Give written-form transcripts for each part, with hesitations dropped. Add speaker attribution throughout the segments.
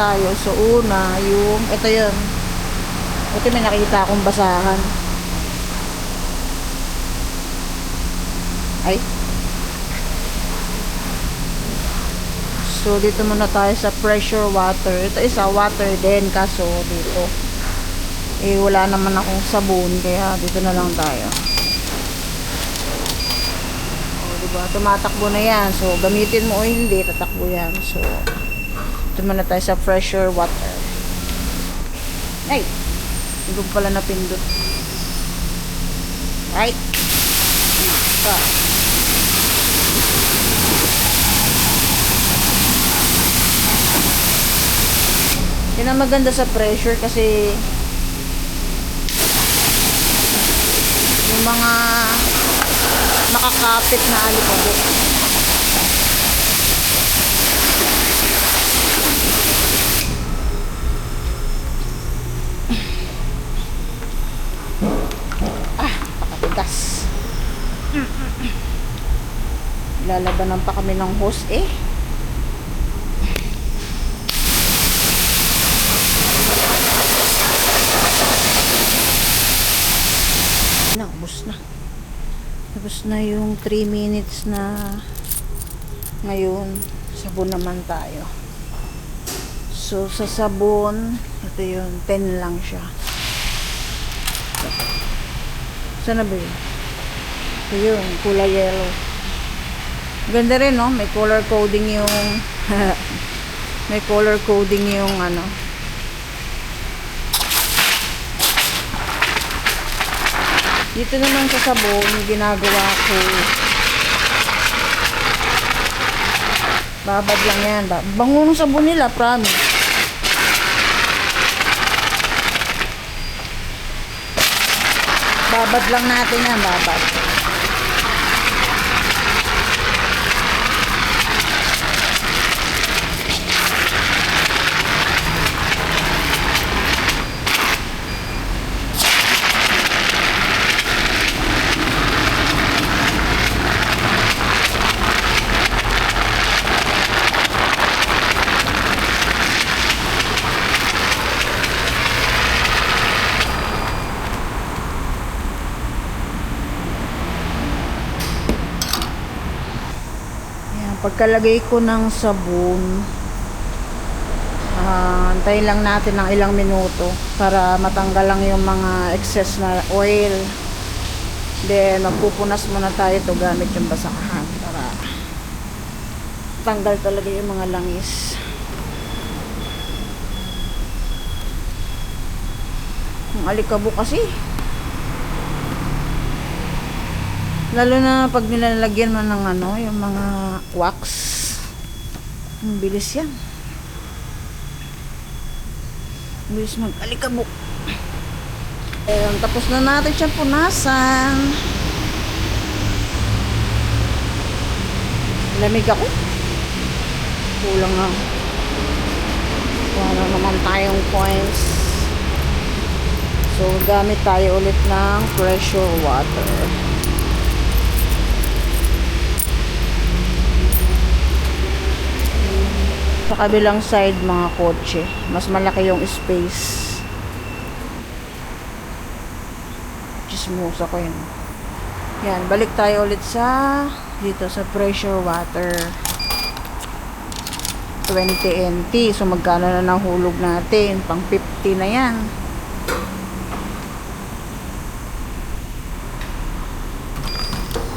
Speaker 1: tayo. So, una, ito yun. Ito may nakita akong basahan. Ay. So, dito muna tayo sa pressure water. Ito isa water din, kaso dito. Wala naman akong sabon, kaya dito na lang tayo. O, diba? Tumatakbo na yan. So, gamitin mo o hindi, tatakbo yan. So, dito muna tayo sa pressure water. Ay! Hindi ko pala napindot. Right? Ito. Yun ang maganda sa pressure kasi yung mga makakapit na alikabok. Pakatigas. Lalabanan pa kami ng hose Tapos na yung 3 minutes na ngayon. Sabon naman tayo. So, sa sabon, ito yun, 10 lang siya. Saan na ba yun? Ito yun, kulay yellow. Ganda rin, no? May color coding yung may color coding yung ano. Dito naman sa sabon, ginagawa ko, babad lang yan. Bango ng sabon nila, promise. Babad lang natin yan, babad. Pagkalagay ko ng sabon, antayin lang natin ng ilang minuto para matanggal lang yung mga excess na oil. Then magpupunas muna tayo ito gamit yung basahan para tanggal talaga yung mga langis. Ang alikabok kasi, lalo na pag nilalagyan mo ng ano, yung mga wax. Ang bilis yan. Ang bilis mag-alikabok. Ayun, tapos na natin siya punasan. Lamig ako. Kulang na. Wala naman tayong points. So, gamit tayo ulit ng pressure water. Sa kabilang side, mga kotse, mas malaki yung space. Chismosa ko yun. Yan, balik tayo ulit sa dito sa pressure water. 20 NT. So magkano na ng hulog natin? Pang 50 na yan.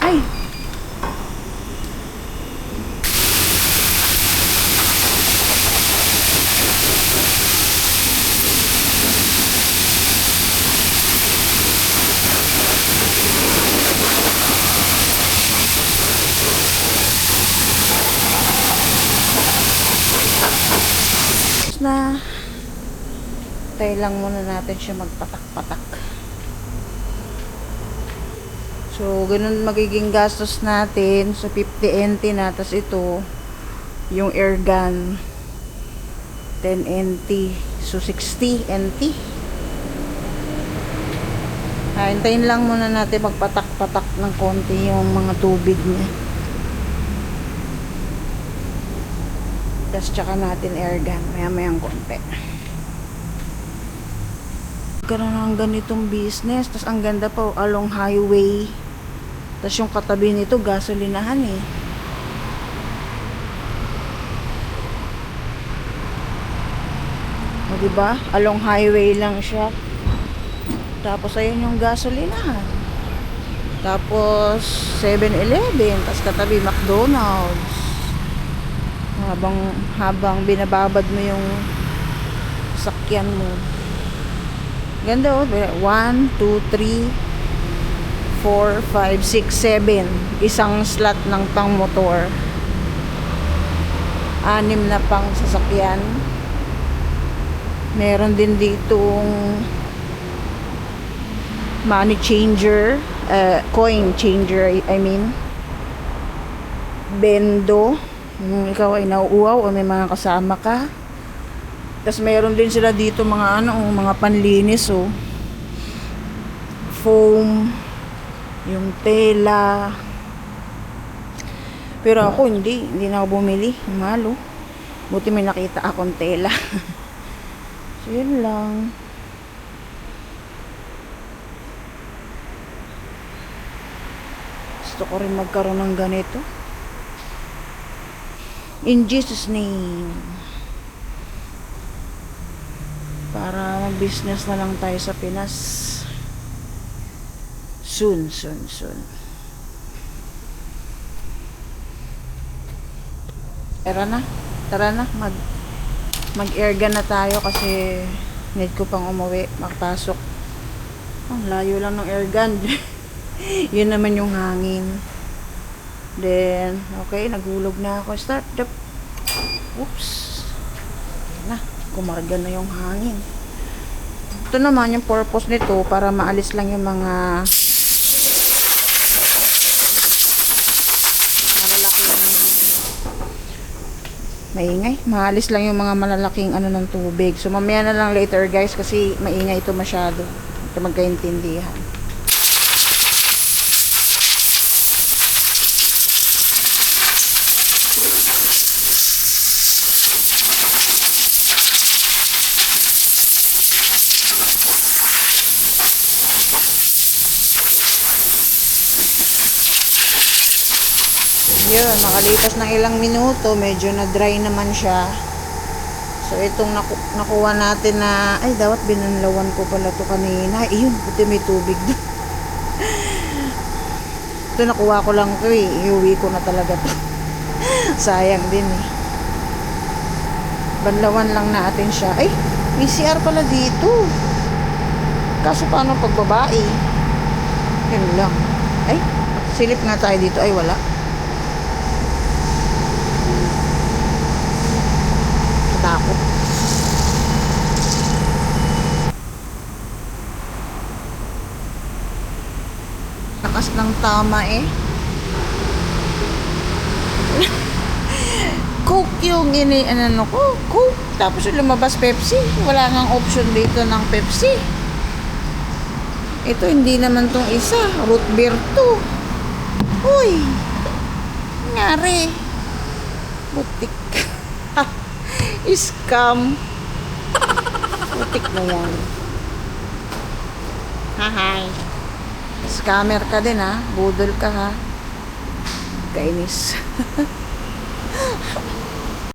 Speaker 1: Ay! Na tayo lang muna natin siya magpatak-patak. So ganun magiging gastos natin. So 50 NT na, tas ito yung air gun 10 NT, so 60 NT. Hintayin lang muna natin magpatak-patak ng konti yung mga tubig niya. Tapos tsaka natin air gun. Maya-mayang konti. Karoon ng ganitong business. Tapos ang ganda pa along highway. Tapos yung katabi nito gasolinahan eh. O diba? Along highway lang siya. Tapos ayun yung gasolinahan. Tapos 7-Eleven. Tapos katabi McDonald's. Habang binababad mo yung sakyan mo. Ganda oh. 1, 2, 3, 4, 5, 6, 7. Isang slot ng pang motor. 6 na pang sasakyan. Meron din ditong money changer, coin changer, I mean. Bendo. Ikaw ay nauuaw o may mga kasama ka. Tapos meron din sila dito mga mga panlinis oh. Foam, yung tela. Pero ako hindi na ako bumili. Mahal oh. Buti may nakita akong tela. So yun lang. Gusto ko rin magkaroon ng ganito. In Jesus name. Para mag-business na lang tayo sa Pinas. Soon. Tara na. Mag-airgun na tayo kasi need ko pang umuwi, makapasok. Ang layo lang ng airgun. Yun naman yung hangin. Then, okay, nagulog na ako. Start the... Oops. Ayan na, kumarga na yung hangin. Ito naman yung purpose nito para maalis lang yung mga malalaking maingay. Maalis lang yung mga malalaking ng tubig. So, mamaya na lang later guys kasi maingay ito masyado. Ito magkaintindihan. Yun, nakalipas ng ilang minuto, medyo na-dry naman siya. So, itong nakuha natin na, ay, dapat binanlawan ko pala to kanina. Yun, buti may tubig doon. Ito, nakuha ko lang to eh. Iuwi ko na talaga to. Sayang din eh. Banlawan lang natin siya. Ay, may CR pala dito. Kaso paano pagbabae? Yun lang. Ay, silip nga tayo dito. Ay, wala. Takot. Lakas ng tama eh. Coke yung ko. Coke. Tapos yung lumabas Pepsi. Wala nang option dito ng Pepsi. Ito hindi naman tong isa. Root beer to. Uy. Nangyari. Butik. Scam. Putik na yan. Hi. Scammer ka din ha. Budol ka ha. Kainis.